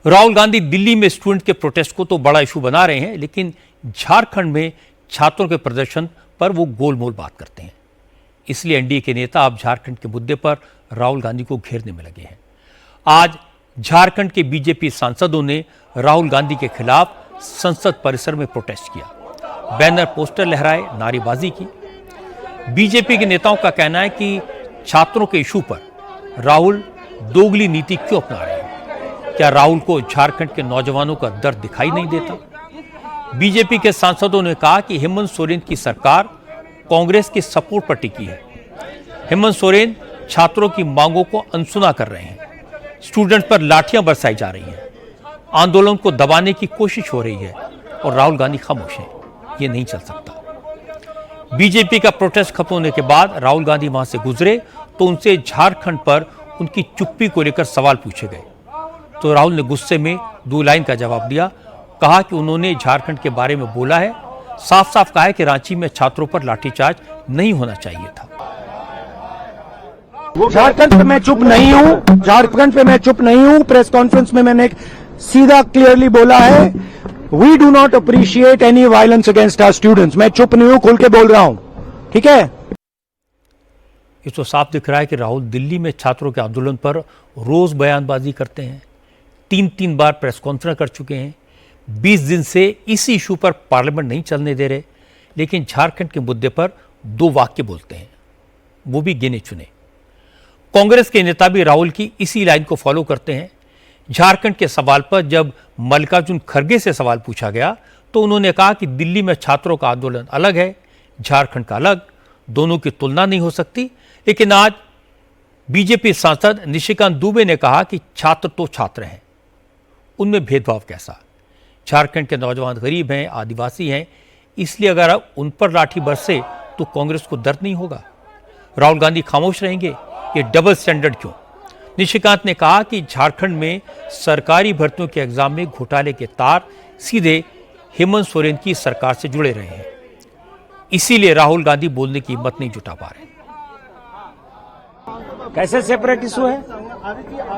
राहुल गांधी दिल्ली में स्टूडेंट के प्रोटेस्ट को तो बड़ा इशू बना रहे हैं, लेकिन झारखंड में छात्रों के प्रदर्शन पर वो गोलमोल बात करते हैं। इसलिए एनडीए के नेता अब झारखंड के मुद्दे पर राहुल गांधी को घेरने में लगे हैं। आज झारखंड के बीजेपी सांसदों ने राहुल गांधी के खिलाफ संसद परिसर में प्रोटेस्ट किया, बैनर पोस्टर लहराए, नारेबाजी की। बीजेपी के नेताओं का कहना है कि छात्रों के इशू पर राहुल दोगली नीति क्यों अपना रहे हैं। क्या राहुल को झारखंड के नौजवानों का दर्द दिखाई नहीं देता? बीजेपी के सांसदों ने कहा कि हेमंत सोरेन की सरकार कांग्रेस के सपोर्ट पर टिकी है। हेमंत सोरेन छात्रों की मांगों को अनसुना कर रहे हैं, स्टूडेंट पर लाठियां बरसाई जा रही हैं, आंदोलन को दबाने की कोशिश हो रही है और राहुल गांधी खामोश हैं। ये नहीं चल सकता। बीजेपी का प्रोटेस्ट खत्म होने के बाद राहुल गांधी वहां से गुजरे तो उनसे झारखंड पर उनकी चुप्पी को लेकर सवाल पूछे गए, तो राहुल ने गुस्से में 2 लाइन का जवाब दिया। कहा कि उन्होंने झारखंड के बारे में बोला है, साफ साफ कहा है कि रांची में छात्रों पर लाठीचार्ज नहीं होना चाहिए था। झारखंड पे मैं चुप नहीं हूं, झारखंड पे मैं चुप नहीं हूं। प्रेस कॉन्फ्रेंस में मैंने सीधा क्लियरली बोला है, we do not appreciate any violence against our students. मैं चुप नहीं हूं, खुल के बोल रहा हूं, ठीक है। ये तो साफ दिख रहा है कि राहुल दिल्ली में छात्रों के आंदोलन पर रोज बयानबाजी करते हैं, 3 बार प्रेस कॉन्फ्रेंस कर चुके हैं, 20 दिन से इसी इशू पर पार्लियामेंट नहीं चलने दे रहे, लेकिन झारखंड के मुद्दे पर 2 वाक्य बोलते हैं, वो भी गिने चुने। कांग्रेस के नेता भी राहुल की इसी लाइन को फॉलो करते हैं। झारखंड के सवाल पर जब मल्लिकार्जुन खड़गे से सवाल पूछा गया तो उन्होंने कहा कि दिल्ली में छात्रों का आंदोलन अलग है, झारखंड का अलग, दोनों की तुलना नहीं हो सकती। लेकिन आज बीजेपी सांसद निशिकांत दुबे ने कहा कि छात्र तो छात्र हैं, उनमें भेदभाव कैसा। झारखंड के नौजवान गरीब हैं, आदिवासी हैं, इसलिए अगर अब उन पर लाठी बरसे तो कांग्रेस को दर्द नहीं होगा। राहुल गांधी खामोश रहेंगे, ये डबल स्टैंडर्ड क्यों। निशिकांत ने कहा कि झारखंड में सरकारी भर्तियों के एग्जाम में घोटाले के तार सीधे हेमंत सोरेन की सरकार से जुड़े रहे हैं, इसीलिए राहुल गांधी बोलने की हिम्मत नहीं जुटा पा रहे। कैसे सेपरेट इशू है?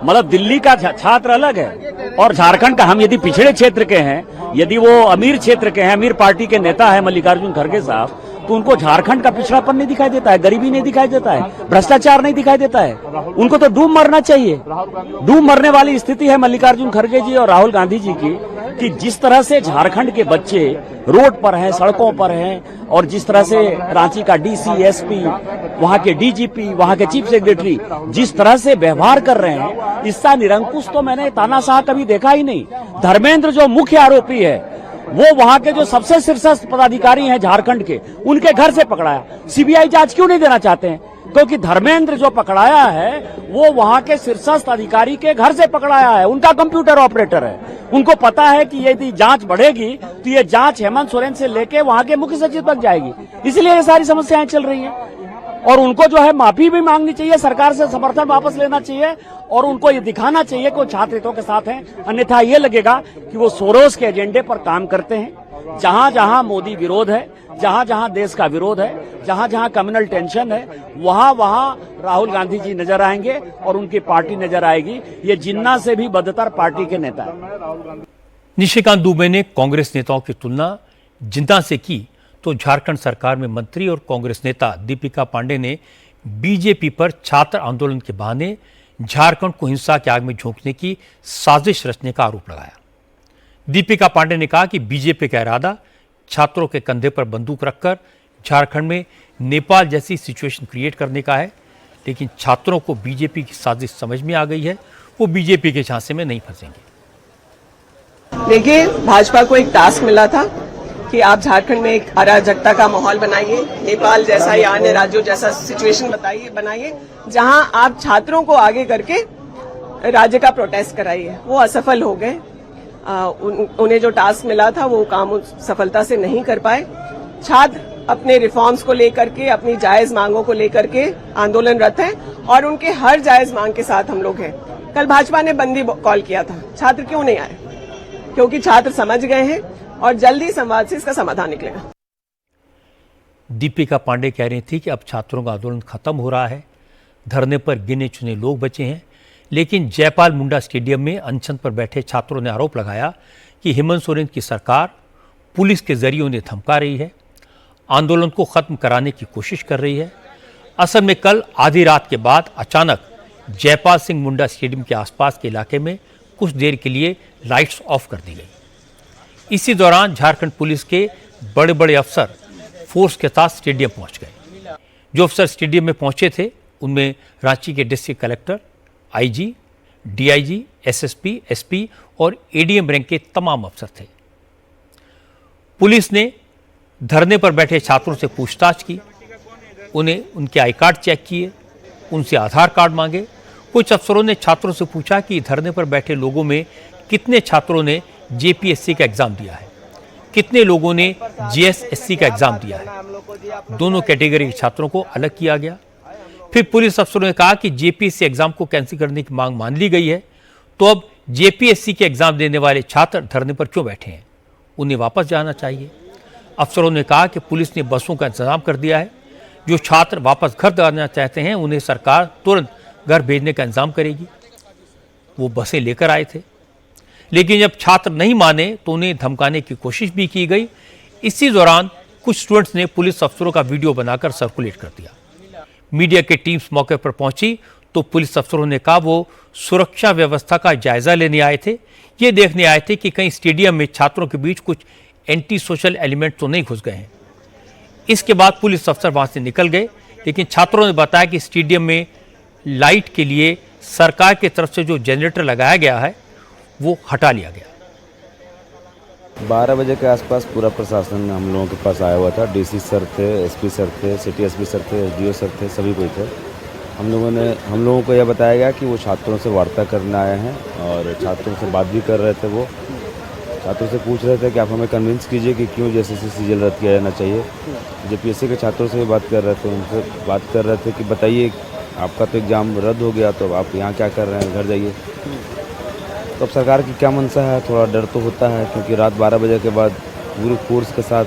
मतलब दिल्ली का छात्र अलग है और झारखंड का, हम यदि पिछड़े क्षेत्र के हैं, यदि वो अमीर क्षेत्र के हैं, अमीर पार्टी के नेता है मल्लिकार्जुन खड़गे साहब, तो उनको झारखंड का पिछड़ापन नहीं दिखाई देता है, गरीबी नहीं दिखाई देता है, भ्रष्टाचार नहीं दिखाई देता है। उनको तो डूब मरना चाहिए। डूब मरने वाली स्थिति है मल्लिकार्जुन खड़गे जी और राहुल गांधी जी की, कि जिस तरह से झारखंड के बच्चे रोड पर हैं, सड़कों पर हैं, और जिस तरह से रांची का डीसी, एसपी, वहां के डीजीपी, वहां के चीफ सेक्रेटरी जिस तरह से व्यवहार कर रहे हैं, इसका निरंकुश तो मैंने तानाशाह कभी देखा ही नहीं। धर्मेंद्र जो मुख्य आरोपी है, वो वहां के जो सबसे शीर्षस्थ पदाधिकारी हैं झारखंड के, उनके घर से पकड़ाया। सीबीआई जांच क्यों नहीं देना चाहते हैं? क्योंकि धर्मेंद्र जो पकड़ाया है वो वहां के शीर्षस्थ अधिकारी के घर से पकड़ाया है, उनका कंप्यूटर ऑपरेटर है। उनको पता है कि यदि जांच बढ़ेगी तो ये जांच हेमंत सोरेन से लेके वहां के मुख्य सचिव तक जाएगी, इसलिए ये सारी समस्याएं चल रही हैं। और उनको जो है माफी भी मांगनी चाहिए, सरकार से समर्थन वापस लेना चाहिए और उनको ये दिखाना चाहिए कि वो छात्र हितों के साथ हैं। अन्यथा ये लगेगा कि वो सोरोस के एजेंडे पर काम करते हैं। जहां जहां मोदी विरोध है, जहां जहां देश का विरोध है, जहां जहां कम्युनल टेंशन है, वहां वहां राहुल गांधी जी नजर आएंगे और उनकी पार्टी नजर आएगी। ये जिन्ना से भी बदतर पार्टी के नेता है। निशिकांत दुबे ने कांग्रेस नेताओं की तुलना जिन्ना से की, तो झारखंड सरकार में मंत्री और कांग्रेस नेता दीपिका पांडे ने बीजेपी पर छात्र आंदोलन के बहाने झारखंड को हिंसा की आग में झोंकने की साजिश रचने का आरोप लगाया। दीपिका पांडे ने कहा कि बीजेपी का इरादा छात्रों के कंधे पर बंदूक रखकर झारखंड में नेपाल जैसी सिचुएशन क्रिएट करने का है, लेकिन छात्रों को बीजेपी की साजिश समझ में आ गई है, वो बीजेपी के झांसे में नहीं फंसेंगे। देखिए, भाजपा को एक टास्क मिला था कि आप झारखंड में एक अराजकता का माहौल बनाइए, नेपाल जैसा या अन्य राज्यों जैसा सिचुएशन बनाइए, जहां आप छात्रों को आगे करके राज्य का प्रोटेस्ट कराइए। वो असफल हो गए। उन्हें जो टास्क मिला था वो काम सफलता से नहीं कर पाए। छात्र अपने रिफॉर्म्स को लेकर के, अपनी जायज मांगों को लेकर के आंदोलनरत हैं और उनके हर जायज मांग के साथ हम लोग हैं। कल भाजपा ने बंदी कॉल किया था, छात्र क्यों नहीं आए? क्योंकि छात्र समझ गए हैं और जल्दी संवाद से इसका समाधान निकलेगा। दीपिका पांडे कह रही थी कि अब छात्रों का आंदोलन खत्म हो रहा है, धरने पर गिने चुने लोग बचे हैं, लेकिन जयपाल मुंडा स्टेडियम में अनशन पर बैठे छात्रों ने आरोप लगाया कि हेमंत सोरेन की सरकार पुलिस के जरिए उन्हें धमका रही है, आंदोलन को खत्म कराने की कोशिश कर रही है। असल में कल आधी रात के बाद अचानक जयपाल सिंह मुंडा स्टेडियम के आसपास के इलाके में कुछ देर के लिए लाइट्स ऑफ कर दी गई। इसी दौरान झारखंड पुलिस के बड़े बड़े अफसर फोर्स के साथ स्टेडियम पहुंच गए। जो अफसर स्टेडियम में पहुंचे थे उनमें रांची के district collector, IG, DIG, SSP, SP और एडीएम रैंक के तमाम अफसर थे। पुलिस ने धरने पर बैठे छात्रों से पूछताछ की, उन्हें उनके आई कार्ड चेक किए, उनसे आधार कार्ड मांगे। कुछ अफसरों ने छात्रों से पूछा कि धरने पर बैठे लोगों में कितने छात्रों ने जेपीएससी का एग्जाम दिया है, कितने लोगों ने जीएसएससी का एग्जाम दिया है। दोनों कैटेगरी के छात्रों को अलग किया गया। फिर पुलिस अफसरों ने कहा कि जेपीएससी एग्जाम को कैंसिल करने की मांग मान ली गई है, तो अब जेपीएससी के एग्जाम देने वाले छात्र धरने पर क्यों बैठे हैं, उन्हें वापस जाना चाहिए। अफसरों ने कहा कि पुलिस ने बसों का इंतजाम कर दिया है, जो छात्र वापस घर जाना चाहते हैं उन्हें सरकार तुरंत घर भेजने का इंतजाम करेगी। वो बसें लेकर आए थे, लेकिन जब छात्र नहीं माने तो उन्हें धमकाने की कोशिश भी की गई। इसी दौरान कुछ स्टूडेंट्स ने पुलिस अफसरों का वीडियो बनाकर सर्कुलेट कर दिया। मीडिया की टीम्स मौके पर पहुंची तो पुलिस अफसरों ने कहा वो सुरक्षा व्यवस्था का जायजा लेने आए थे, ये देखने आए थे कि कहीं स्टेडियम में छात्रों के बीच कुछ एंटी सोशल एलिमेंट तो नहीं घुस गए हैं। इसके बाद पुलिस अफसर वहां से निकल गए, लेकिन छात्रों ने बताया कि स्टेडियम में लाइट के लिए सरकार की तरफ से जो जनरेटर लगाया गया है वो हटा लिया गया। 12 बजे के आसपास पूरा प्रशासन हम लोगों के पास आया हुआ था। डीसी सर थे, एसपी सर थे, सिटी एसपी सर थे, एसडीओ सर थे, सभी कोई थे। हम लोगों को यह बताया गया कि वो छात्रों से वार्ता करने आए हैं और छात्रों से बात भी कर रहे थे। वो छात्रों से पूछ रहे थे कि आप हमें कन्विंस कीजिए कि क्यों जेएसएससी सीजीएल रद्द किया जाना चाहिए। जेपीएससी के छात्रों से भी बात कर रहे थे, उनसे बात कर रहे थे कि बताइए आपका तो एग्ज़ाम रद्द हो गया, तो आप यहाँ क्या कर रहे हैं, घर जाइए। तो अब सरकार की क्या मंशा है, थोड़ा डर तो होता है, क्योंकि रात 12 बजे के बाद पूरी फोर्स के साथ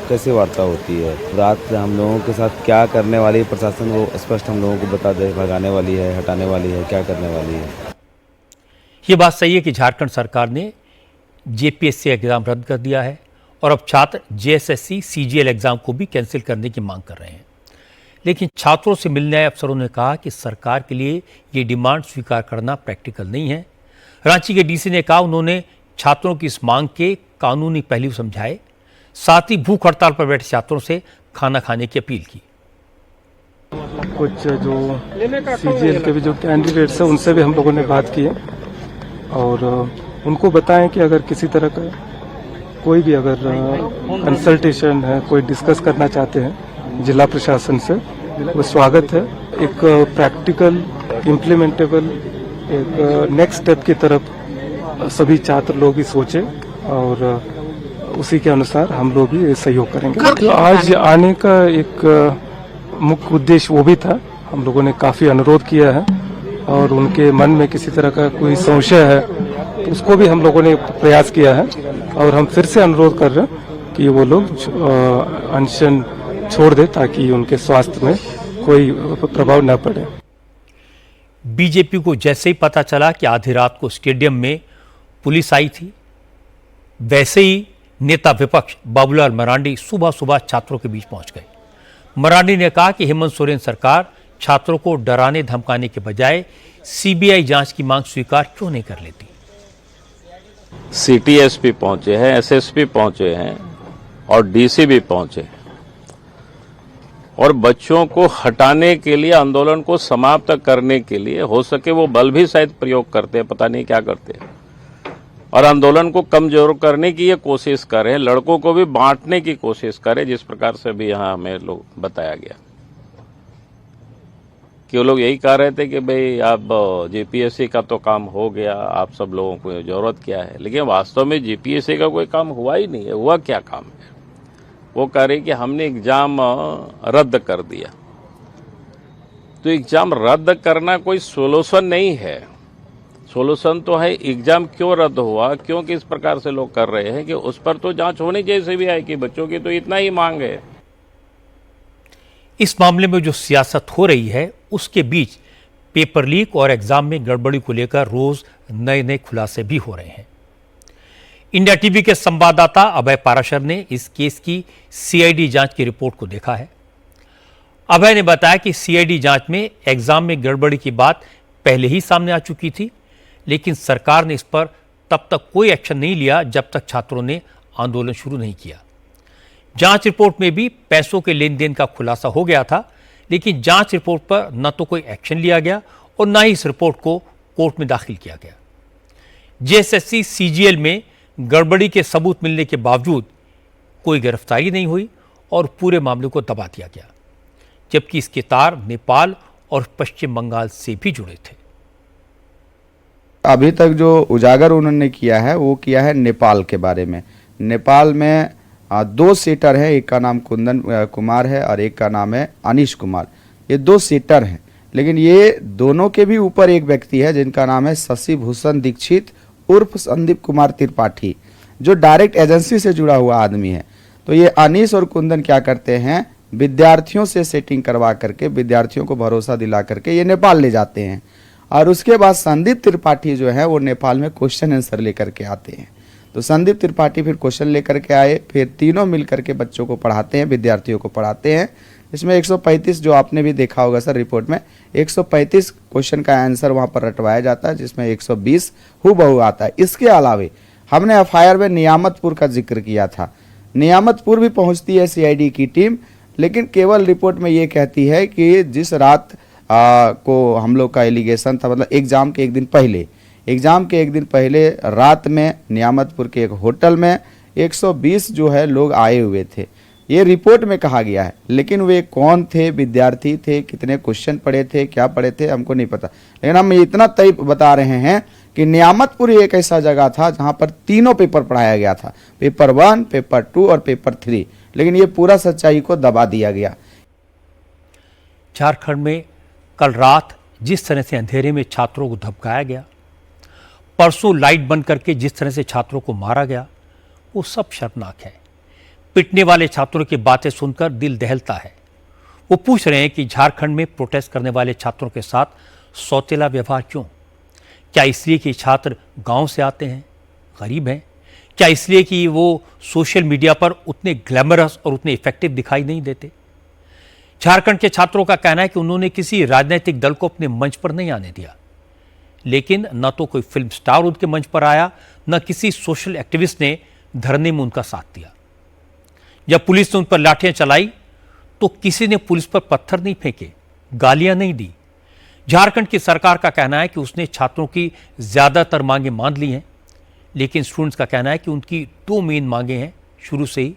कैसे वार्ता होती है। रात हम लोगों के साथ क्या करने वाली है प्रशासन, वो स्पष्ट हम लोगों को बता दे, भगाने वाली है, हटाने वाली है, क्या करने वाली है। ये बात सही है कि झारखंड सरकार ने जेपीएससी एग्जाम रद्द कर दिया है और अब छात्र जेएसएससी सीजीएल एग्जाम को भी कैंसिल करने की मांग कर रहे हैं। लेकिन छात्रों से मिलने आए अफसरों ने कहा कि सरकार के लिए ये डिमांड स्वीकार करना प्रैक्टिकल नहीं है। रांची के डीसी ने कहा उन्होंने छात्रों की इस मांग के कानूनी पहलू समझाए, साथ ही भूख हड़ताल पर बैठे छात्रों से खाना खाने की अपील की। कुछ जो सीजीएल के भी जो कैंडिडेट्स हैं उनसे भी हम लोगों ने बात की है और उनको बताएं कि अगर किसी तरह का कोई भी अगर कंसल्टेशन है, कोई डिस्कस करना चाहते हैं जिला प्रशासन से, वो स्वागत है। एक प्रैक्टिकल इम्प्लीमेंटेबल एक नेक्स्ट स्टेप की तरफ सभी छात्र लोग ही सोचे और उसी के अनुसार हम लोग भी सहयोग करेंगे। तो आज आने का एक मुख्य उद्देश्य वो भी था, हम लोगों ने काफी अनुरोध किया है और उनके मन में किसी तरह का कोई संशय है तो उसको भी हम लोगों ने प्रयास किया है और हम फिर से अनुरोध कर रहे हैं कि वो लोग अनशन छोड़ दे ताकि उनके स्वास्थ्य में कोई प्रभाव न पड़े। बीजेपी को जैसे ही पता चला कि आधी रात को स्टेडियम में पुलिस आई थी, वैसे ही नेता विपक्ष बाबूलाल मरांडी सुबह सुबह छात्रों के बीच पहुंच गए। मरांडी ने कहा कि हेमंत सोरेन सरकार छात्रों को डराने धमकाने के बजाय सीबीआई जांच की मांग स्वीकार क्यों नहीं कर लेती। सिटी एसपी पहुंचे हैं, एसएसपी पहुंचे हैं और डीसी भी पहुंचे हैं और बच्चों को हटाने के लिए, आंदोलन को समाप्त करने के लिए हो सके वो बल भी शायद प्रयोग करते हैं, पता नहीं क्या करते हैं, और आंदोलन को कमजोर करने की ये कोशिश कर रहे हैं, लड़कों को भी बांटने की कोशिश कर रहे हैं, जिस प्रकार से भी यहाँ हमें लोग बताया गया कि वो लोग यही कह रहे थे कि भाई आप जेपीएससी का तो काम हो गया, आप सब लोगों को जरूरत क्या है, लेकिन वास्तव में जेपीएससी का कोई काम हुआ ही नहीं है। हुआ क्या काम है? वो कह रहे कि हमने एग्जाम रद्द कर दिया। तो एग्जाम रद्द करना कोई सोल्यूशन नहीं है। सोल्यूशन तो है एग्जाम क्यों रद्द हुआ, क्यों किस प्रकार से लोग कर रहे हैं कि उस पर तो जांच होनी जैसे भी है कि बच्चों की तो इतना ही मांग है। इस मामले में जो सियासत हो रही है उसके बीच पेपर लीक और एग्जाम में गड़बड़ी को लेकर रोज नए नए खुलासे भी हो रहे हैं। इंडिया टीवी के संवाददाता अभय पाराशर ने इस केस की सीआईडी जांच की रिपोर्ट को देखा है। अभय ने बताया कि सीआईडी जांच में एग्जाम में गड़बड़ी की बात पहले ही सामने आ चुकी थी, लेकिन सरकार ने इस पर तब तक कोई एक्शन नहीं लिया जब तक छात्रों ने आंदोलन शुरू नहीं किया। जांच रिपोर्ट में भी पैसों के लेन देन का खुलासा हो गया था, लेकिन जांच रिपोर्ट पर न तो कोई एक्शन लिया गया और न ही इस रिपोर्ट को कोर्ट में दाखिल किया गया। जेएसएससी सीजीएल में गड़बड़ी के सबूत मिलने के बावजूद कोई गिरफ्तारी नहीं हुई और पूरे मामले को दबा दिया गया, जबकि इसके तार नेपाल और पश्चिम बंगाल से भी जुड़े थे। अभी तक जो उजागर उन्होंने किया है वो किया है नेपाल के बारे में। नेपाल में 2 सीटर है, एक का नाम कुंदन कुमार है और एक का नाम है अनीश कुमार। ये 2 सीटर हैं, लेकिन ये दोनों के भी ऊपर एक व्यक्ति है जिनका नाम है शशि भूषण दीक्षित उर्फ संदीप कुमार त्रिपाठी, जो डायरेक्ट एजेंसी से जुड़ा हुआ आदमी है। तो ये अनीश और कुंदन क्या करते हैं, विद्यार्थियों से सेटिंग करवा करके, विद्यार्थियों को भरोसा दिला करके ये नेपाल ले जाते हैं और उसके बाद संदीप त्रिपाठी जो है वो नेपाल में क्वेश्चन आंसर लेकर के आते हैं। तो संदीप त्रिपाठी फिर क्वेश्चन लेकर के आए, फिर तीनों मिलकर के बच्चों को पढ़ाते हैं, विद्यार्थियों को पढ़ाते हैं। इसमें 135 जो आपने भी देखा होगा सर रिपोर्ट में, 135 क्वेश्चन का आंसर वहां पर रटवाया जाता है, जिसमें 120 हूबहू आता है। इसके अलावे हमने एफआईआर में नियामतपुर का जिक्र किया था। नियामतपुर भी पहुंचती है सीआईडी की टीम, लेकिन केवल रिपोर्ट में ये कहती है कि जिस रात को हम लोग का एलिगेशन था, मतलब एग्जाम के एक दिन पहले रात में नियामतपुर के एक होटल में 120 जो है लोग आए हुए थे, ये रिपोर्ट में कहा गया है। लेकिन वे कौन थे, विद्यार्थी थे, कितने क्वेश्चन पढ़े थे, क्या पढ़े थे, हमको नहीं पता। लेकिन हम इतना तय बता रहे हैं कि नियामतपुर एक ऐसा जगह था जहां पर तीनों पेपर पढ़ाया गया था, पेपर 1, पेपर 2 और पेपर 3, लेकिन ये पूरा सच्चाई को दबा दिया गया। झारखंड में कल रात जिस तरह से अंधेरे में छात्रों को धमकाया गया, परसों लाइट बंद करके जिस तरह से छात्रों को मारा गया, वो सब शर्मनाक है। पिटने वाले छात्रों की बातें सुनकर दिल दहलता है। वो पूछ रहे हैं कि झारखंड में प्रोटेस्ट करने वाले छात्रों के साथ सौतेला व्यवहार क्यों? क्या इसलिए कि छात्र गांव से आते हैं, गरीब हैं? क्या इसलिए कि वो सोशल मीडिया पर उतने ग्लैमरस और उतने इफेक्टिव दिखाई नहीं देते? झारखंड के छात्रों का कहना है कि उन्होंने किसी राजनीतिक दल को अपने मंच पर नहीं आने दिया, लेकिन न तो कोई फिल्म स्टार उनके मंच पर आया, न किसी सोशल एक्टिविस्ट ने धरने में उनका साथ दिया। जब पुलिस ने उन पर लाठियां चलाई तो किसी ने पुलिस पर पत्थर नहीं फेंके, गालियां नहीं दी। झारखंड की सरकार का कहना है कि उसने छात्रों की ज्यादातर मांगें मान ली हैं, लेकिन स्टूडेंट्स का कहना है कि उनकी 2 मेन मांगें हैं शुरू से ही,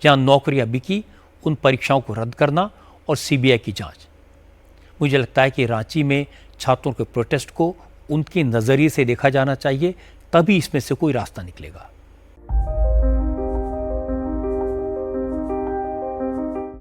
जहां नौकरियां बिकी, उन परीक्षाओं को रद्द करना और सीबीआई की जांच। मुझे लगता है कि रांची में छात्रों के प्रोटेस्ट को उनके नजरिए से देखा जाना चाहिए, तभी इसमें से कोई रास्ता निकलेगा।